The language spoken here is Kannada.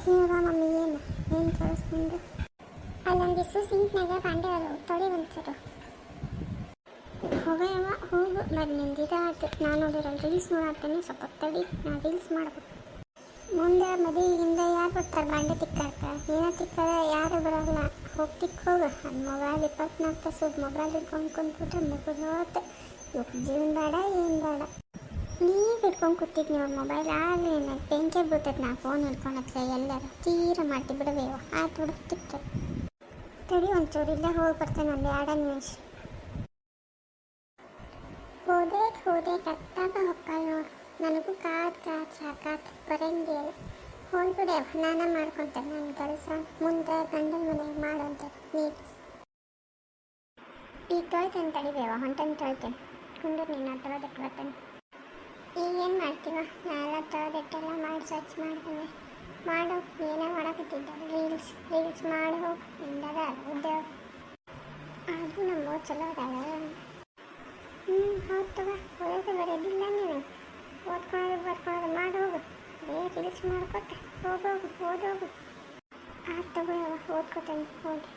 ಹೇಳುವ ಮಮ್ಮಿ ಏನು ತೋರಿಸ್ಕೊಂಡು ಅಲ್ಲೊಂದಿಷ್ಟು ಸಿಂಕ್ನಾಗ ಬಾಂಡೆ ಅದು ತೊಳಿ ಒಂಚೂರು ಹೋಗವ ಹೋಗು ಬಟ್ ನಿಂದಿದಾಯ್ತು. ನಾನು ನೋಡಿರಲ್ಲ ರೀಲ್ಸ್ ನೋಡತ್ತೇನೆ, ಸ್ವಲ್ಪ ತಡಿ ನಾನು ರೀಲ್ಸ್ ಮಾಡ್ಬೇಕು. ಮುಂದೆ ಮದುವೆಗಿಂದ ಯಾರು ಬರ್ತಾರೆ ಬಾಂಡೆ ತಿಕ್ಕಾಕ? ಏನೋ ತಿಕ್ಕದ ಯಾರು ಬರೋಲ್ಲ. ಹೋಗಿ ತಿಕ್ಕ ಹೋಗು. ಅದು ಮೊಬೈಲ್ 24 ತಾಸು ಮೊಬೈಲ್ ಹಿಡ್ಕೊಂಡು ಕುಂತ್ಬಿಟ್ರೆ ಮುಗಿದೋತು. ಇವತ್ತು ಜೀವನ ಬೇಡ ಏನು ಬೇಡ. ನೀವು ಹಿಡ್ಕೊಂಡು ಕೂತಿದ್ದು ನೀವು ಮೊಬೈಲ್ ಆಗಲಿ ನನಗೆ ಬೆಂಕಿ ಬೀಳ್ತದೆ. ನಾ ಫೋನ್ ಹಿಡ್ಕೊಳತ್ಲೆ ಎಲ್ಲರೂ ತೀರ ಮಾಡ್ತಿ ಬಿಡಬೇವು ಆಯ್ತು ಬಿಡು ತಿಕ್ಕ ತಡಿ ಒಂಚೂರು ಇಲ್ಲೇ ಹೋಗಿ ಬರ್ತೇನೆ ಒಂದು 2 ನಿಮಿಷ. ಹೋದೆ ಕತ್ತಾಗ ಹೊಕ್ಕಳು ನೋಡು. ನನಗೂ ಕಾದು ಸಾಕಾತು ಬರಂಗಿಲ್ಲ. ಹೋಗ್ಬಿಡೆ ನಾನ ಮಾಡ್ಕೊತೇನೆ ನನ್ನ ಕೆಲಸ. ಮುಂದೆ ಗಂಡನ ಮನೆಗೆ ಮಾಡುವಂತ ನೀರು ಈಗ ತೊಳ್ತೇನೆ ತಡಿಬೇವ ಹೊಂಟೇನೆ ತೊಳ್ತೇನೆ. ಕುಂಡ್ರು ನೀನು ತೊಳೆದಿಟ್ಟು ಬರ್ತೇನೆ. ಈಗೇನು ಮಾಡ್ತೀವ? ನಾನೆಲ್ಲ ತೊಳೆದಿಟ್ಟೆಲ್ಲ ಮಾಡಿ ಸ್ವಚ್ಛ ಮಾಡ್ತೇನೆ. ಮಾಡು ಏನೇ ಮಾಡಕತ್ತಿದ್ದ ರೀಲ್ಸ್ ಮಾಡಿ ಹೋಗಿ ನಿಂದದ ಉದ್ಯೋಗ ಅದು ನಮ್ಮ ಚಲೋ ಅದಲ್ಲ. ಹೌದು ತಗೋ ಓದೋದು ಬರೋದಿಲ್ಲ ನೀನು ಓದ್ಕೊಳ್ಳೋದು ಬರ್ಕೊಳ್ಳೋದು ಮಾಡಿ ಹೋಗು. ರೀಲ್ಸ್ ಮಾಡ್ಕೊತ ಹೋಗೋಗು ಓದೋಗು. ಆಯ್ತು ತಗೋ ಓದ್ಕೊತೇನೆ ಹೋಗಿ.